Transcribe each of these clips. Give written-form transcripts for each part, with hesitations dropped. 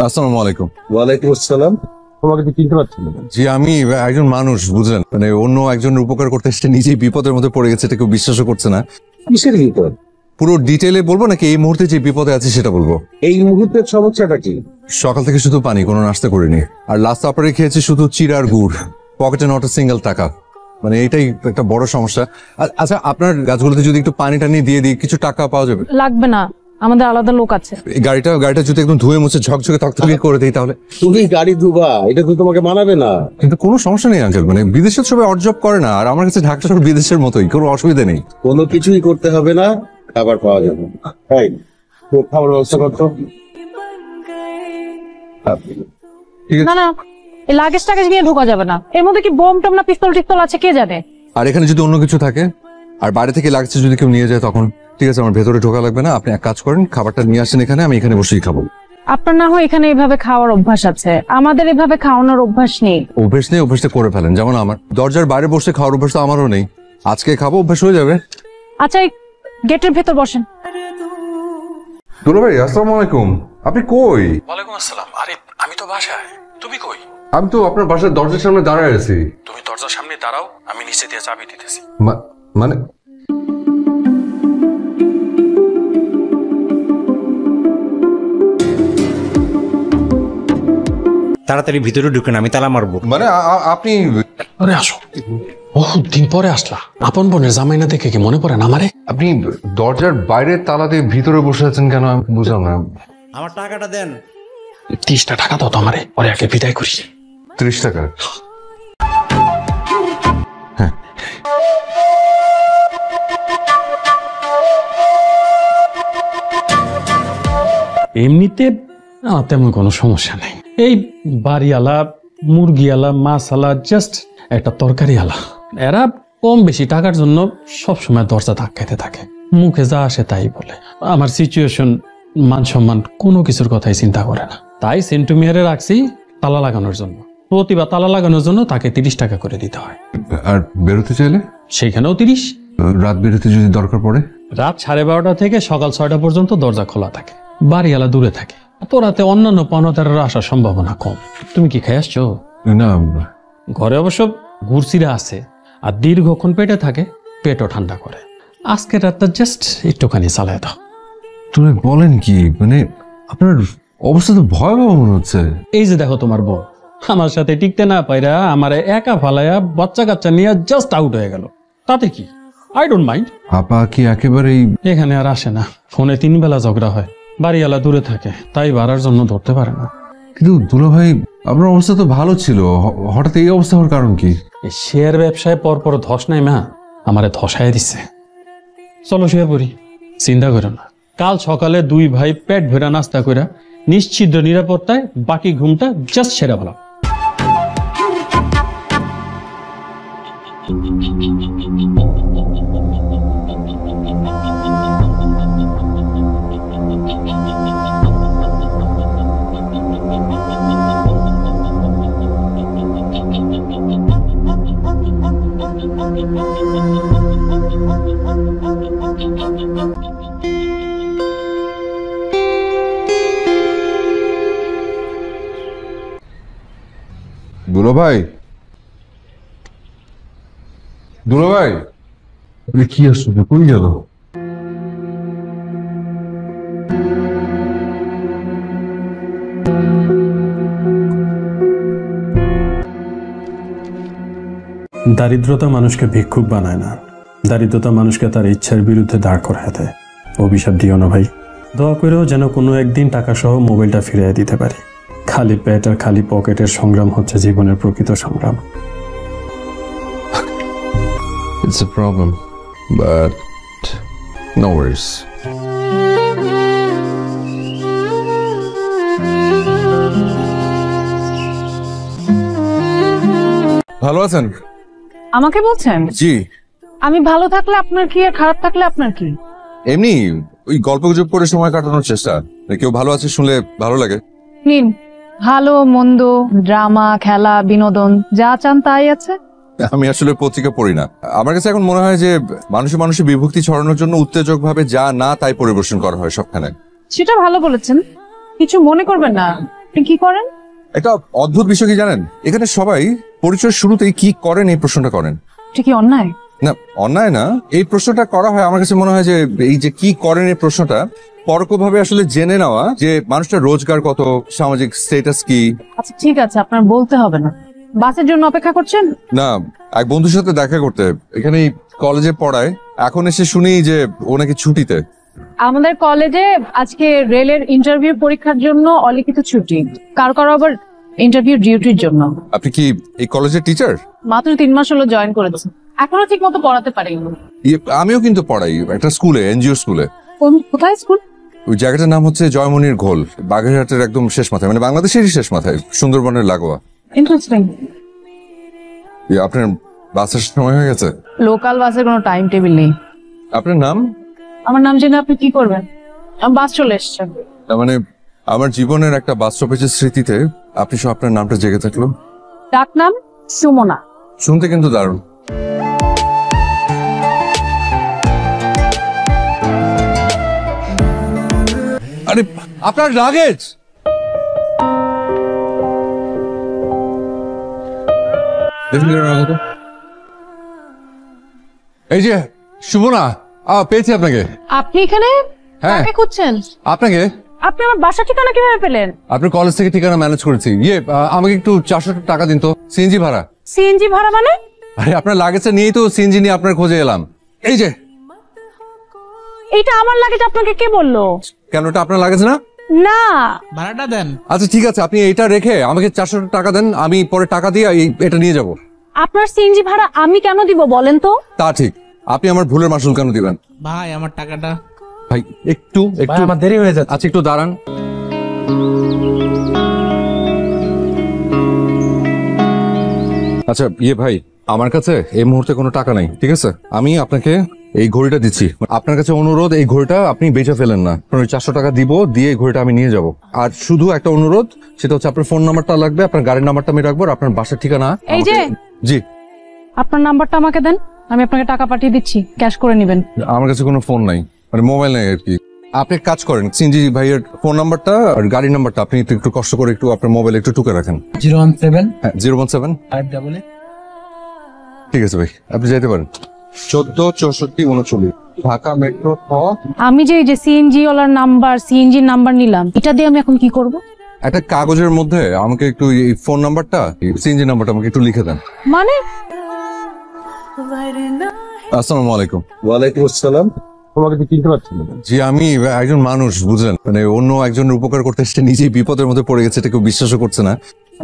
আসসালামু আলাইকুম। ওয়ালাইকুম আসসালাম। তোমাকে তো চিনতে পারছি না। জি, আমি একজন মানুষ, বুঝলেন, মানে অন্য একজনের উপকার করতে এসে নিজেই বিপদের মধ্যে পড়ে গেছে, এটা কেউ বিশ্বাসও করছে না। কিসের বিপদ? পুরো ডিটেলে বলবো নাকি এই মুহূর্তে যে বিপদে আছে সেটা বলবো? এই মুহূর্তের সমস্যাটা কি? সকাল থেকে শুধু পানি, কোনো নাস্তা করিনি, আর লাস্ট সাপারে খেয়েছি শুধু চিড় আর গুড়, পকেটে নট সিঙ্গেল টাকা। মানে এটাই একটা বড় সমস্যা। আচ্ছা, আপনার গাছগুলোতে যদি একটু পানি টানি দিয়ে দিই, কিছু টাকা পাওয়া যাবে? লাগবে না, আমাদের আলাদা লোক আছে। এই গাড়িটা যদি একদম ধুয়ে মুছে ঝকঝকে তকতকে করে দিই তাহলে? তুমি গাড়ি ধুবা, এটা তো তোমাকে মানাবে না। কিন্তু কোনো সমস্যা নেই আঙ্কেল, মানে বিদেশে সবাই অর্জব করে না, আর আমার কাছে ঢাকা শহর বিদেশের মতোই, কোনো অসুবিধা নেই। কোনো কিছুই করতে হবে না, খাবার পাওয়া যাবে। এই তো খাবার ব্যবস্থা করতো। ঠিক আছে। না না, এই লাগেজ টাগেজ নিয়ে ঢোকা যাবে না। এর মধ্যে কি বোম টম না পিস্তল টিস্তল আছে কে জানে। আর এখানে যদি অন্য কিছু থাকে আর বাইরে থেকে লাগছে যদি কেউ নিয়ে যায় তখন? ঠিক আছে, আমার ভেতরে ঢোকা লাগবে না, আপনি এক কাজ করেন, খাবারটা নিয়ে আসেন এখানে, আমি এখানে বসেই খাবো। আপনার না হয় এখানে এভাবে খাওয়ার অভ্যাস আছে, আমাদের এভাবে খাওয়ানোর অভ্যাস নেই। অভ্যেস নেই, অভ্যেসটা করে ফেলেন। যেমন আমার দরজার বাইরে বসে খাওয়ার অভ্যাস তো আমারও নেই, আজকে খাবো, অভ্যাস হয়ে যাবে। আচ্ছা, এই গেটের ভেতর বসেন। দুলা ভাই, আসসালামু আলাইকুম। আপনি কই? ওয়ালাইকুম আসসালাম। আরে আমি তো বাসায়, তুমি কই? আমি তো আপনার বাসার দরজার সামনে দাঁড়ায় আছি। তুমি দরজার সামনে দাঁড়াও, আমি নিচে দিয়ে চাবি দিতেছি। মানে তাড়াতাড়ি ভিতরে ঢুকেন, আমি তালা মারবো। মানে আপনি? আরে আসো, বহুত দিন পরে আসলা। আপন বোনের জামাই না দেখে কি মনে পড়ে না আমারে? আপনি দরজার বাইরে তালা দিয়ে ভিতরে বসে আছেন কেন, আমি বুঝলাম না। আমার টাকাটা দেন। 30টা টাকা দাও তো আমারে, পরে আগে বিদায় করি। 30 টাকা? হ্যাঁ। এমনিতে তেমন কোনো সমস্যা নেই। এই বাড়িওয়ালা, মুরগিওয়ালা, মাছওয়ালা, জাস্ট একটা তরকারিওয়ালা, এরা কম বেশি টাকার জন্য সবসময় দরজা ধাক্কাইতে থাকে, মুখে যা আসে তাই বলে। আমার সিচুয়েশন, মান সম্মান কোনো কিছুর কথাই চিন্তা করে না। তাই সেন্টু মিয়ারে রাখছি তালা লাগানোর জন্য। প্রতিবার তালা লাগানোর জন্য তাকে 30 টাকা করে দিতে হয়। আর বেরোতে চাইলে? সেইখানেও 30। রাত বেরোতে যদি দরকার পড়ে? রাত 12:30 থেকে সকাল 6টা পর্যন্ত দরজা খোলা থাকে, বাড়িওয়ালা দূরে থাকে, তো রাতে অন্যান্য পাওনাদারের আসার সম্ভাবনা কম। তুমি কি খেয়ে আসছো? না, ঘরে অবশ্য গুড়চিরা আছে, আর দীর্ঘক্ষণ পেটে থাকে, পেটও ঠান্ডা করে। আজকে রাতটা জাস্ট একটুখানি চালায় দাও। তুমি বলেন কি? মানে আপনার অবস্থা তো ভয়াবহ মনে হচ্ছে। এই যে দেখো, তোমার বউ আমার সাথে টিকতে না পাইরা আমারে একা ফালাইয়া বাচ্চা কাচ্চা নিয়ে জাস্ট আউট হয়ে গেল। তাতে কি, আই ডোন্ট মাইন্ড। আপা কি একেবারেই? এখানে আর আসে না, ফোনে 3 বেলা ঝগড়া হয়, বাড়িওয়ালা দূরে থাকে, তাই বাড়ার জন্য ধরতে পারে না। কিন্তু দুলা ভাই, আপনার অবস্থা তো ভালো ছিল, হঠাৎ এই অবস্থা হওয়ার কারণ কি? এই শেয়ার ব্যবসায় পরপর ধস নাই মা, আমারে ধসায় দিচ্ছে। চলো শুয়ে পড়ি, চিন্তা করো না। কাল সকালে 2 ভাই পেট ভরা নাস্তা কইরা নিশ্চিদ্র নিরাপত্তায় বাকি ঘুমটা জাস্ট সেরে ভালো। দুলা ভাই, দুলা ভাই, কি আসছে? কই গেল? দারিদ্রতা মানুষকে ভিক্ষুক বানায় না, দারিদ্রতা মানুষকে তার ইচ্ছার বিরুদ্ধে দাঁড় করায় দেয়। অভিশাপ দিও না ভাই, দোয়া করেও যেন কোনো একদিন টাকা সহ মোবাইলটা ফিরিয়ে দিতে পারি। খালি পেট আর খালি পকেটের সংগ্রাম হচ্ছে জীবনের প্রকৃত সংগ্রাম। It's a problem, but no worries. ভালো আছেন? আমাকে বলছেন? জি। আমি ভালো থাকলে আপনার কি, আর খারাপ থাকলে আপনার কি? এমনি ওই গল্পগুজব করে সময় কাটানোর চেষ্টা। কেউ ভালো আছে শুনলে ভালো লাগে। নিন, ভালো মন্দ, ড্রামা, খেলা, বিনোদন, যা চান তাই আছে। আমি আসলে পত্রিকা পড়ি না। আমার কাছে এখন মনে হয় যে মানুষে মানুষে বিভক্তি ছড়ানোর জন্য উত্তেজক ভাবে যা না তাই পরিবেশন করা হয় সবখানে। সেটা ভালো বলেছেন, কিছু মনে করবেন না। আপনি কি করেন? একটা অদ্ভুত বিষয় কি জানেন, এখানে সবাই পরিচয়ের শুরুতেই কি করেন এই প্রশ্নটা করেন। এটা কি অন্যায়? না, অন্যায় না। এই প্রশ্নটা করা হয় আমার কাছে মনে হয় যে এই যে কি করেন এই প্রশ্নটা পরোক্ষভাবে আসলে জেনে নেওয়া যে মানুষটা রোজগার কত, সামাজিক স্ট্যাটাস কি। আচ্ছা ঠিক আছে, আপনার বলতে হবে না। বাসের জন্য অপেক্ষা করছেন? না, এক বন্ধুর সাথে দেখা করতে এখানে কলেজে পড়ায়, এখন এসে শুনি যে ও নাকি ছুটিতে। আমাদের কলেজে আজকে রেলের ইন্টারভিউ পরীক্ষার জন্য অলিখিত ছুটি, কারো কারো আবার ইন্টারভিউ ডিউটির জন্য। আপনি কি এই কলেজের টিচার? মাত্র 3 মাস হলো জয়েন করেছে, এখনো ঠিক মতো পড়াতে পারিনি। আমিও কিন্তু পড়াই একটা স্কুলে, এনজিও স্কুলে। কোথায় স্কুল? ওই জায়গাটার নাম হচ্ছে জয়মনির ঘোল, বাগেরহাটের একদম শেষ মাথায়, মানে বাংলাদেশেরই শেষ মাথায়, সুন্দরবনের লাগোয়া। ইন্টারেস্টিং। আপনার বাসের সময় হয়ে গেছে? লোকাল বাসের কোনো টাইম টেবিল নেই। আপনার নাম? আমার নাম জেনে আপনি কি করবেন? বাস চলে এসছে। তার মানে আমার জীবনের একটা বাস স্টপেজের স্মৃতিতে আপনি সব আপনার নামটা জেগে থাকলো। ডাক নাম সুমনা। শুনতে কিন্তু দারুণ। আরে আপনার লাগেজ! এই যে শুভনা, পেয়েছি আপনাকে। আপনি এখানে হ্যাঁ। কাকে খুঁজছেন? আপনাকে। আপনি আমার বাসা ঠিকানা কিভাবে পেলেন? আপনার কলেজ থেকে ঠিকানা ম্যানেজ করেছি। আমাকে একটু 400 টাকা দিন তো, সিএনজি ভাড়া। সিএনজি ভাড়া মানে? আরে আপনার লাগেজটা নিয়েই তো সিএনজি নিয়ে আপনার খোঁজে এলাম। এই যে। এটা আমার লাগেজ, আপনাকে কে বললো? কেন, এটা আপনার লাগেজ না? না। ভাড়াটা দেন। আচ্ছা ঠিক আছে, আপনি এটা রেখে আমাকে 400 টাকা দেন, আমি পরে টাকা দিয়ে এটা নিয়ে যাব। আপনার সিএনজি ভাড়া আমি কেন দিব বলেন তো? তা ঠিক, আপনি আমার ভুলের মাসুল কেন দিবেন? ভাই আমার টাকাটা। ভাই একটু একটু আমার দেরি হয়ে যাচ্ছে। আচ্ছা একটু দাঁড়ান। আচ্ছা ভাই, আমার কাছে এই মুহূর্তে কোনো টাকা নাই, ঠিক আছে? আমি আপনাকে এই ঘড়িটা দিচ্ছি, আপনার কাছে অনুরোধ এই ঘড়িটা আপনি বেচে ফেলেন না। আপনার 400 টাকা দিব, দিয়ে এই ঘড়িটা আমি নিয়ে যাব। আর শুধু একটা অনুরোধ, সেটা হচ্ছে আপনার ফোন নাম্বারটা লাগবে, আপনার গাড়ির নাম্বারটা আমি রাখবো, আর আপনার বাসার ঠিকানা। এই যে। জি। আপনার নাম্বারটা আমাকে দেন, আমি আপনাকে টাকা পাঠিয়ে দিচ্ছি, ক্যাশ করে নেবেন। আমার কাছে কোনো ফোন নাই, মানে মোবাইল নাই আর কি। আপনি এক কাজ করেন, সিনজি ভাইয়ের ফোন নাম্বারটা আর গাড়ির নাম্বারটা আপনি একটু কষ্ট করে একটু আপনার মোবাইলে একটু টুকে রাখেন। 017 হ্যাঁ 017 588। ঠিক আছে ভাই, আপনি যাইতে পারেন। 14 64 39 ঢাকা মেট্রো খ। আমি যে সিএনজি ওলার নাম্বার, সিএনজির নাম্বার নিলাম, এটা দিয়ে আমি এখন কি করব? একটা কাগজের মধ্যে আমাকে একটু এই ফোন নাম্বারটা, সিএনজি নাম্বারটা আমাকে একটু লিখে দেন। মানে? আসসালামু আলাইকুম। ওয়ালাইকুম আসসালাম। তোমাকে তো চিনতে পারছি না। জি, আমি একজন মানুষ, বুঝলেন, মানে অন্য একজনের উপকার করতে এসে নিজেই বিপদের মধ্যে পড়ে গেছে, এটা কেউ বিশ্বাসও করছে না।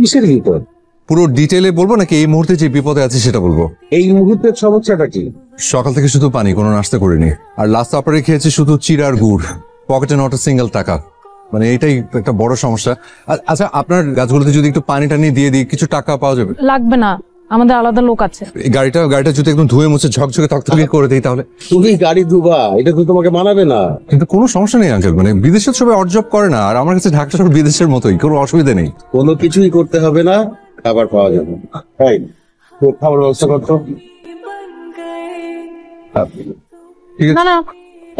কিসের বিপদ? পুরো ডিটেইলে বলবো নাকি এই মুহূর্তে যে বিপদে আছে সেটা বলবো? এই মুহূর্তের সমস্যাটা কি? সকাল থেকে শুধু পানি, কোনো নাস্তা করিনি, আর লাস্ট আপারে খেয়েছি শুধু চিড় আর গুড়, পকেটে নট সিঙ্গেল টাকা। মানে এটাই একটা বড় সমস্যা। আচ্ছা আপনার গাছগুলোতে যদি একটু পানি টানি দিয়ে দিই, কিছু টাকা পাওয়া যাবে? লাগবে না, আমাদের আলাদা লোক আছে। এই গাড়িটা যদি একদম ধুয়ে মুছে ঝকঝকে তকতকে করে দিই তাহলে? তুমি গাড়ি ধুবা, এটা তো তোমাকে মানাবে না। কিন্তু কোনো সমস্যা নেই আঙ্কেল, মানে বিদেশের সবাই অর্জব করে না, আর আমার কাছে ঢাকা শহর বিদেশের মতোই, কোনো অসুবিধা নেই। কোনো কিছুই করতে হবে না, খাবার পাওয়া যাবে। তাই খাবার ব্যবস্থা করতো। ঠিক আছে। না না,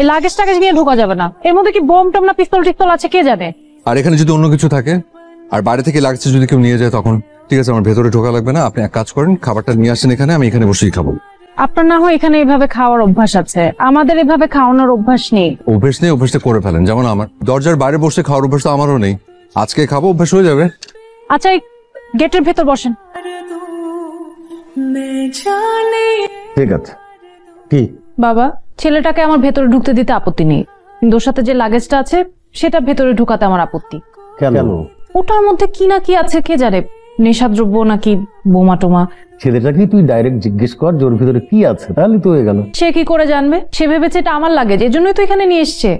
এই লাগেজ টাগেজ নিয়ে ঢোকা যাবে না, এর মধ্যে কি বোম টম না পিস্তল টিস্তল আছে কে জানে। আর এখানে যদি অন্য কিছু থাকে আর বাইরে থেকে লাগছে যদি কেউ নিয়ে যায় তখন? ঠিক আছে, আমার ভেতরে ঢোকা লাগবে না, আপনি এক কাজ করেন, খাবারটা নিয়ে আসেন এখানে, আমি এখানে বসেই খাবো। আপনার না হয় এখানে এভাবে খাওয়ার অভ্যাস আছে, আমাদের এভাবে খাওয়ানোর অভ্যাস নেই। অভ্যেস নেই, অভ্যেসটা করে ফেলেন, যেমন আমার দরজার বাইরে বসে খাওয়ার অভ্যাস তো আমারও নেই, আজকে খাবো, অভ্যাস হয়ে যাবে। আচ্ছা এই গেটের ভেতর বসেন। ঠিক আছে। কি? বাবা, ছেলেটাকে আমার ভেতরে ঢুকতে দিতে আপত্তি নেই, কিন্তু ওর সাথে যে লাগেজটা আছে সেটা ভেতরে ঢুকাতে আমার আপত্তি। কেন? ওটার মধ্যে কি না কি আছে কে জানে, নেশাদ্রব্য নাকি বোমা টোমা। ছেলেটাকে তুই ডাইরেক্ট জিজ্ঞেস কর যে ওর ভিতরে কি আছে, তাহলে তো হয়ে গেল। সে কি করে জানবে? সে ভেবেছে এটা আমার লাগেজ, এজন্যই তো এখানে নিয়ে এসছে।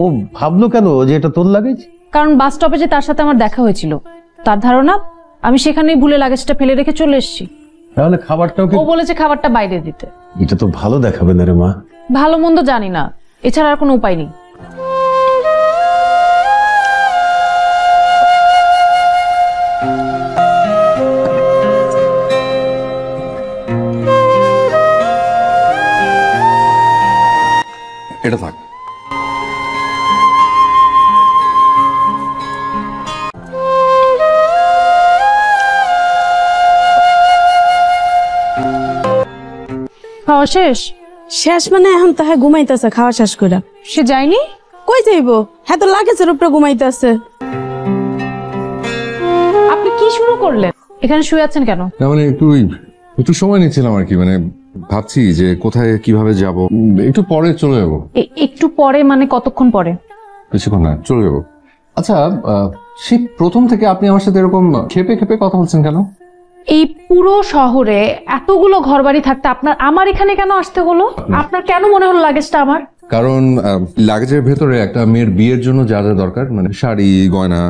ও ভাবলো কেন যে এটা তোর লাগেজ? কারণ বাস স্টপেজে তার সাথে আমার দেখা হয়েছিল, তার ধারণা আমি সেখানেই ভুলে লাগেজটা ফেলে রেখে চলে এসেছি। তাহলে খাবারটাও কি? ও বলেছে খাবারটা বাইরে দিতে। এটা তো ভালো দেখাবে না রে মা। ভালো মন্দ জানি না, এছাড়া আর কোনো উপায় নেই। এটা থাক। খাওয়া শেষ? শেষ মানে এখন তাহে ঘুমাইতেছে খাওয়া শেষ করে। সে যায়নি? কই যাইবো, হ্যাঁ তো লাগেজের উপরে ঘুমাইতেছে। আপনি কি শুরু করলেন? এখানে শুয়ে আছেন কেন? না মানে একটু সময় নিচ্ছিলাম আর কি, মানে ভাবছি যে কোথায় কিভাবে যাব, একটু পরে চলে যাবো। একটু পরে মানে কতক্ষণ পরে? বেশিক্ষণ না, চলে যাবো। আচ্ছা, সেই প্রথম থেকে আপনি আমার সাথে এরকম খেপে খেপে কথা বলছেন কেন? এই পুরো শহরে এতগুলো ঘরবাড়ি থাকতে আমার এখানে কেন আসতে হলো? আপনার কেন মনে হলো লাগেজটা আমার? কারণ লাগেজের ভেতরে একটা মেয়ের বিয়ের জন্য যা যা দরকার, মানে শাড়ি, গয়না,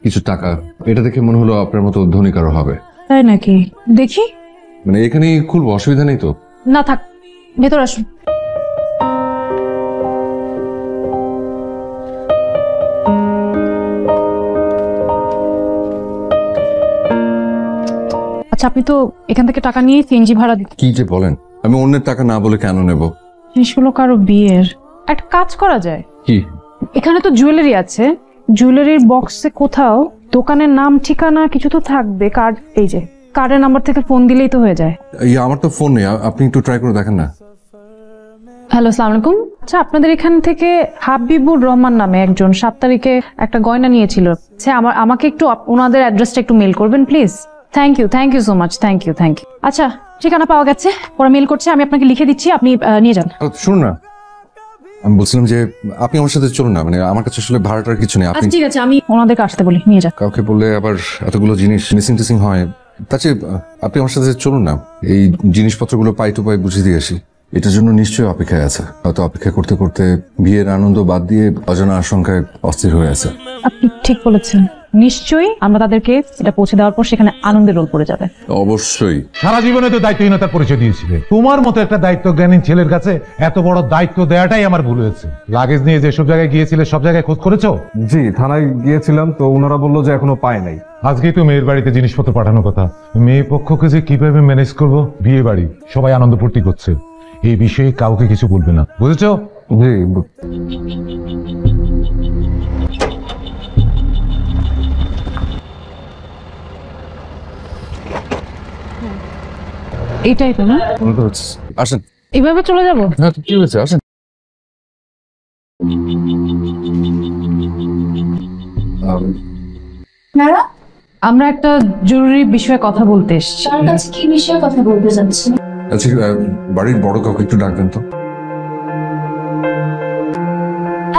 কিছু টাকা, এটা দেখে মনে হলো আপনার মতো ধনী কারো হবে। তাই নাকি? দেখি। মানে এখানেই খুলবো, অসুবিধা নেই তো? না থাক, ভেতর আসুন। আচ্ছা, আপনি তো এখান থেকে টাকা নিয়ে সিএনজি ভাড়া দিতে। কি যে বলেন, আমি অন্যের টাকা না বলে কেন নেব? জিনিসগুলো কারো বিয়ের। একটা কাজ করা যায়। কি? এখানে তো জুয়েলারি আছে, জুয়েলারির বক্সে কোথাও দোকানের নাম ঠিকানা কিছু তো থাকবে। কার্ড, এই যে কার্ডের নাম্বার থেকে ফোন দিলেই তো হয়ে যায়। আমার তো ফোন নেই, আপনি একটু ট্রাই করে দেখেন না। হ্যালো, আসসালামু আলাইকুম। আচ্ছা, আপনাদের এখান থেকে হাবিবুর রহমান নামে একজন 7 তারিখে একটা গয়না নিয়েছিল। আচ্ছা, আমাকে একটু ওনাদের অ্যাড্রেসটা একটু মেল করবেন please. Thank you so much. Thank you. আচ্ছা, ঠিকানা পাওয়া গেছে, ওরা মেল করছে, আমি আপনাকে লিখে দিচ্ছি, আপনি নিয়ে যান। শুনুন না, আমি বলছিলাম যে আপনি আমার সাথে চলুন না, মানে আমার কাছে আসলে ভাড়াটার কিছু নেই। আপনি আচ্ছা ঠিক আছে, আমি ওনাদেরকে আসতে বলি, নিয়ে যান। কাউকে বললে আবার এতগুলো জিনিস মিসিং হয়, তার চেয়ে আপনি আমার সাথে চলুন না, এই জিনিসপত্রগুলো পাই টু পাই বুঝিয়ে দিয়ে আসি। এটার জন্য নিশ্চয়ই অপেক্ষায় আছে, হয়তো অপেক্ষা করতে করতে বিয়ের আনন্দ বাদ দিয়ে অজানা আশঙ্কায় অস্থির হয়ে আছে। আপনি ঠিক বলেছেন, নিশ্চয়ই আমরা তাদেরকে এটা পৌঁছে দেওয়ার পর সেখানে আনন্দের রোল পড়ে যাবে। অবশ্যই। সারা জীবনে তো দায়িত্বহীনতার পরিচয় দিয়েছিলে। তোমার মতো একটা দায়িত্বজ্ঞানী ছেলের কাছে এত বড় দায়িত্ব দেওয়াটাই আমার ভুল হয়েছে। লাগেজ নিয়ে যেসব জায়গায় গিয়েছিলে সব জায়গায় খোঁজ করেছো? জি, থানায় গিয়েছিলাম, তো ওনারা বললো যে এখনো পায় নাই। আজকেই তো মেয়ের বাড়িতে জিনিসপত্র পাঠানোর কথা। মেয়ে পক্ষকে যে কিভাবে ম্যানেজ করবো, বিয়ে বাড়ি সবাই আনন্দ ফুর্তি করছে, এই বিষয়ে কাউকে কিছু বলবে না, বুঝেছো? জি। এইটাই তো না? আসেন, এইভাবে চলে যাবো? হ্যাঁ কি হয়েছে, আসেন। আমরা একটা জরুরি বিষয়ে কথা বলতে এসেছি। কি বিষয়ে কথা বলতে যাচ্ছি? আচ্ছা, বাড়ির বড় কাউকে একটু ডাকবেন তো।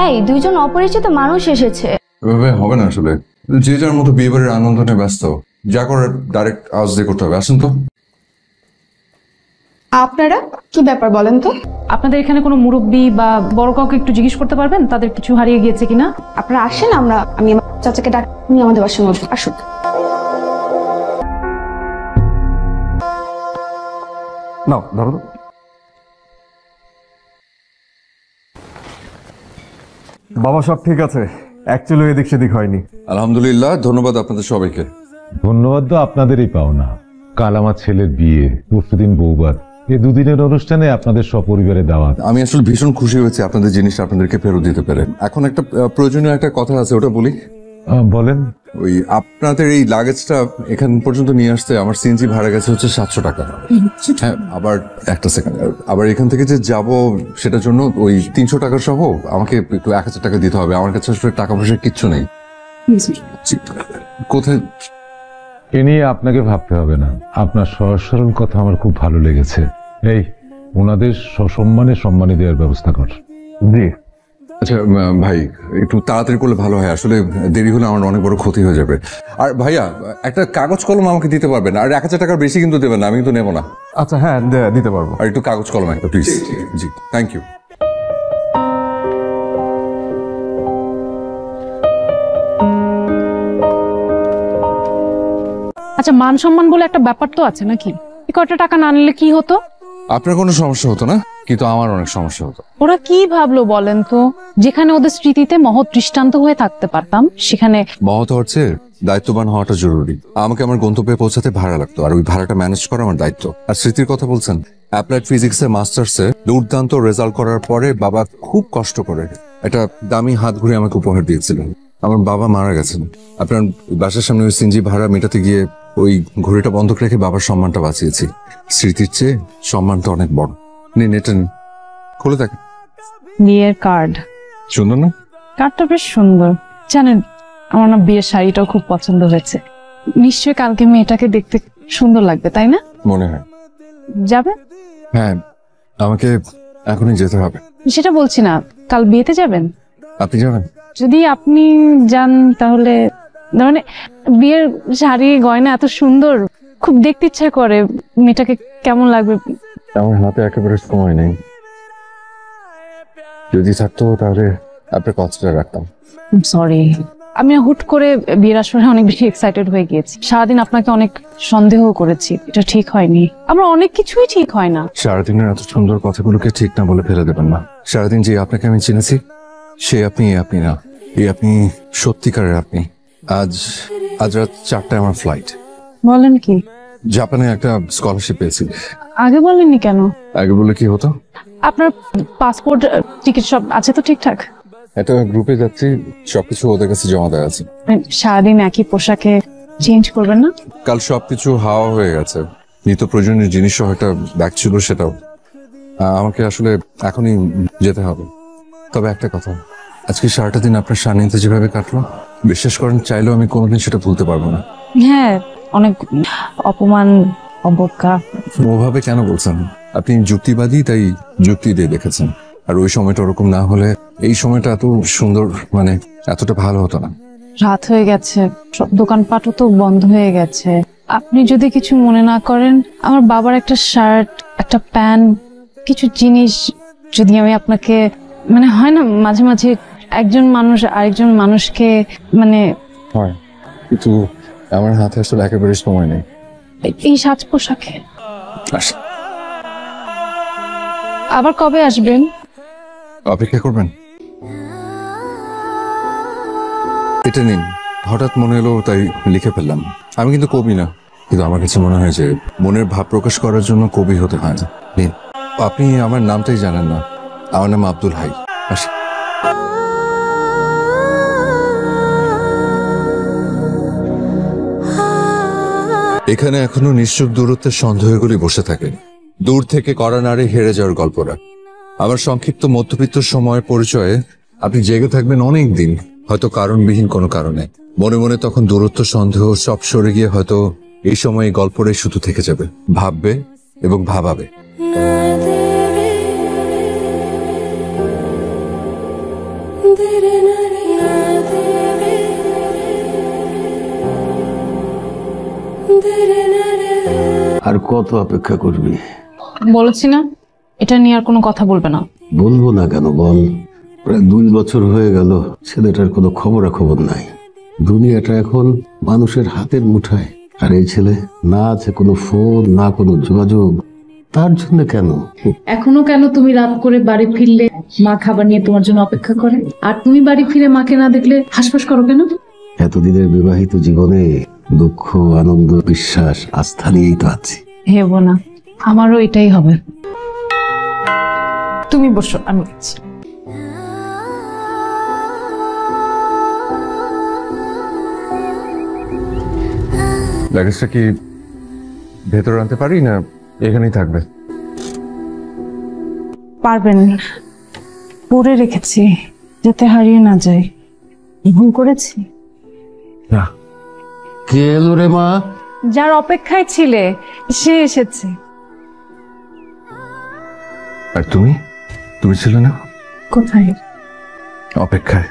এই দুইজন অপরিচিত মানুষ এসেছে। এভাবে হবে না আসলে, যে যার মতো বিয়ে বাড়ির আনন্দ নিয়ে ব্যস্ত, যা করে ডাইরেক্ট আওয়াজ দিয়ে করতে হবে। আসেন তো। আপনারা কি ব্যাপার বলেন তো? আপনাদের এখানে কোনো মুরব্বী বা বড় কাউকে একটু জিজ্ঞেস করতে পারবেন তাদের কিছু হারিয়ে গিয়েছে কিনা? আপনারা আসেন, আমি আমার চাচাকে ডাক, উনি আমাদের বাসার মধ্যে আসুন। নাও ধরো। বাবা সব ঠিক আছে, অ্যাকচুয়ালি এদিক সেদিক হয়নি। আলহামদুলিল্লাহ, ধন্যবাদ আপনাদের সবাইকে। ধন্যবাদ তো আপনাদেরই পাওনা। কাল আমার ছেলের বিয়ে, পরশুদিন বউভাত, এই দুদিনের অনুষ্ঠানে আপনাদের সপরিবারে দাওয়াত। আমি আসলে ভীষণ খুশি হয়েছি আপনাদের জিনিস আপনাদেরকে ফেরত দিতে পেরে। এখন একটা প্রয়োজনীয় একটা কথা আছে, ওটা বলি। বলেন। ওই আপনাদের এই লাগেজটা এখান পর্যন্ত নিয়ে আসতে আমার সিএনজি ভাড়া গেছে হচ্ছে 700 টাকা। হ্যাঁ, আবার একটা সেকেন্ড, আবার এখান থেকে যে যাব সেটার জন্য ওই 300 টাকা সহ আমাকে একটু 1000 টাকা দিতে হবে। আমার কাছে আসলে টাকা পয়সা কিচ্ছু নেই। কোথায়? এ নিয়ে আপনাকে ভাবতে হবে না, আপনার সহজ সরল কথা আমার খুব ভালো লেগেছে। এই ওনাদের সসম্মানে সম্মানী দেওয়ার ব্যবস্থা কর। জি। আচ্ছা ভাই, একটু তাড়াতাড়ি করলে ভালো হয়, আসলে দেরি হলে আমার অনেক বড় ক্ষতি হয়ে যাবে। আর ভাইয়া, একটা কাগজ কলম আমাকে দিতে পারবেন? আর 1000 টাকার বেশি কিন্তু দেবেন না, আমি কিন্তু নেবো না। আচ্ছা হ্যাঁ, দিতে পারবো। আর একটু কাগজ কলম একটা প্লিজ। G, thank you. আচ্ছা, মান সম্মান বলে একটা ব্যাপার তো আছে নাকি? এই কয়টা টাকা না নিলে কি হতো? আপনার কোনো সমস্যা হতো না, কিন্তু আমার অনেক সমস্যা হতো। ওরা কি ভাবলো বলেন তো? যেখানে ওদের স্মৃতিতে মহৎ দৃষ্টান্ত হয়ে থাকতে পারতাম, সেখানে মহৎ হচ্ছে দায়িত্ববান হওয়াটা জরুরি। আমাকে আমার গন্তব্যে পৌঁছাতে ভাড়া লাগতো, আর ওই ভাড়াটা ম্যানেজ করা আমার দায়িত্ব। আর স্মৃতির কথা বলছেন, অ্যাপ্লাইড ফিজিক্সে মাস্টার্সে দুর্দান্ত রেজাল্ট করার পরে বাবা খুব কষ্ট করে একটা দামি হাত ঘুরে আমাকে উপহার দিয়েছিলেন। আমার বাবা মারা গেছেন। আপনার বাসার সামনে ওই সিএনজি ভাড়া মেটাতে গিয়ে ওই ঘড়িটা বন্ধক রেখে বাবার সম্মানটা বাঁচিয়েছি। স্মৃতির চেয়ে সম্মানটা অনেক বড়। নিন এটা নিন, খুলে দেখেন। বিয়ের কার্ড। সুন্দর না? কার্ডটা বেশ সুন্দর। জানেন, আমার না বিয়ের শাড়িটাও খুব পছন্দ হয়েছে। নিশ্চয়ই কালকে মেয়েটাকে দেখতে সুন্দর লাগবে, তাই না? মনে হয়। যাবে? হ্যাঁ, আমাকে এখনই যেতে হবে। সেটা বলছি না, কাল বিয়েতে যাবেন? আপনি যাবেন? যদি আপনি যান তাহলে, মানে বিয়ের শাড়ি গয়না এত সুন্দর, খুব দেখতে ইচ্ছা করে মেয়েটাকে কেমন লাগবে। আমার হাতে একেবারে সময় নেই, যদি থাকতো তাহলে আপনার কথাটা রাখতাম। সরি, আমি হুট করে বিয়ের আসরে অনেক বেশি এক্সাইটেড হয়ে গিয়েছি। সারাদিন আপনাকে অনেক সন্দেহ করেছি, এটা ঠিক হয়নি। আমার অনেক কিছুই ঠিক হয় না। সারাদিনের এত সুন্দর কথাগুলোকে ঠিক না বলে ফেলে দেবেন না। সারাদিন যে আপনাকে আমি চিনেছি, সে আপনি না, এই আপনি সত্যিকারের আপনি। আজ রাত 4টায় আমার ফ্লাইট। বলেন কি? জাপানে একটা স্কলারশিপ পেয়েছি। আগে বলেননি কেন? আগে বলে কি হতো? আপনার পাসপোর্ট টিকিট সব আছে তো ঠিকঠাক? একটা গ্রুপে যাচ্ছি, সবকিছু ওদের কাছে জমা দেওয়া আছে। সারাদিন একই পোশাকে চেঞ্জ করবেন না? কাল সবকিছু হাওয়া হয়ে গেছে। নিত্য প্রয়োজনীয় জিনিস সহ একটা ব্যাগ ছিল, সেটাও। আমাকে আসলে এখনই যেতে হবে। তবে একটা কথা, আজকে সারাটা দিন আপনার সান্নিধ্যে যেভাবে কাটলো, বিশ্বাস করেন চাইলেও আমি কোনোদিন সেটা ভুলতে পারবো না। হ্যাঁ, অনেক অপমান, অবজ্ঞা। ওভাবে কেন বলছেন? আপনি যুক্তিবাদী, তাই যুক্তি দিয়ে দেখেছেন। আর ওই সময়টা ওরকম না হলে এই সময়টা এত সুন্দর, মানে এতটা ভালো হতো না। রাত হয়ে গেছে, সব দোকানপাটও তো বন্ধ হয়ে গেছে। আপনি যদি কিছু মনে না করেন, আমার বাবার একটা শার্ট, একটা প্যান্ট, কিছু জিনিস যদি আমি আপনাকে, মানে হয় না মাঝে মাঝে একজন মানুষ আরেকজন মানুষকে, মানে হয়, কিন্তু আমার হাতে আসলে একেবারে সময় নেই। এই সাজ পোশাকে। আবার কবে আসবেন? অপেক্ষা করবেন? এটা নিন, হঠাৎ মনে এলো তাই লিখে ফেললাম। আমি কিন্তু কবি না, কিন্তু আমার কাছে মনে হয় যে মনের ভাব প্রকাশ করার জন্য কবি হতে হয় না। নিন। আপনি আমার নামটাই জানেন না, আমার নাম আব্দুল হাই। আসি। এখানে এখনো নিশ্চুপ দূরত্বের সন্দেহগুলি বসে থাকে, দূর থেকে কড়া নাড়ে হেরে যাওয়ার গল্পরা। আমার সংক্ষিপ্ত মধ্যবিত্ত সময়ের পরিচয়ে আপনি জেগে থাকবেন অনেক দিন, হয়তো কারণবিহীন কোনো কারণে। মনে মনে তখন দূরত্ব, সন্দেহ সব সরে গিয়ে হয়তো এই সময় এই গল্পটাই শুধু থেকে যাবে, ভাববে এবং ভাবাবে। আর কত অপেক্ষা করবি? বলেছি না, এটা নিয়ে আর কোনো কথা বলবে না। বলবো না কেন বল? প্রায় 2 বছর হয়ে গেল ছেলেটার কোনো খবরাখবর নাই। দুনিয়াটা এখন মানুষের হাতের মুঠায়, আর এই ছেলে না আছে কোনো ফোন, না কোনো যোগাযোগ। তার জন্য কেন? এখনো কেন তুমি রাত করে বাড়ি ফিরলে মা খাবার নিয়ে তোমার জন্য অপেক্ষা করে, আর তুমি বাড়ি ফিরে মাকে না দেখলে হাসপাস করো কেন? এতদিনের বিবাহিত জীবনে দুঃখ, আনন্দ, বিশ্বাস, আস্থা নিয়েই তো আছি। হেবো না, আমারও এটাই হবে। তুমি বসো, আমি গেছি। লাগেজটা কি ভেতরে আনতে পারি না এখানেই থাকবে? পারবেন, পরে রেখেছি যাতে হারিয়ে না যায়। ভুল করেছি? না। কে এলো রে মা? যার অপেক্ষায় ছিলে সে এসেছে। আর তুমি ছিলে না? কোথায়? অপেক্ষায়।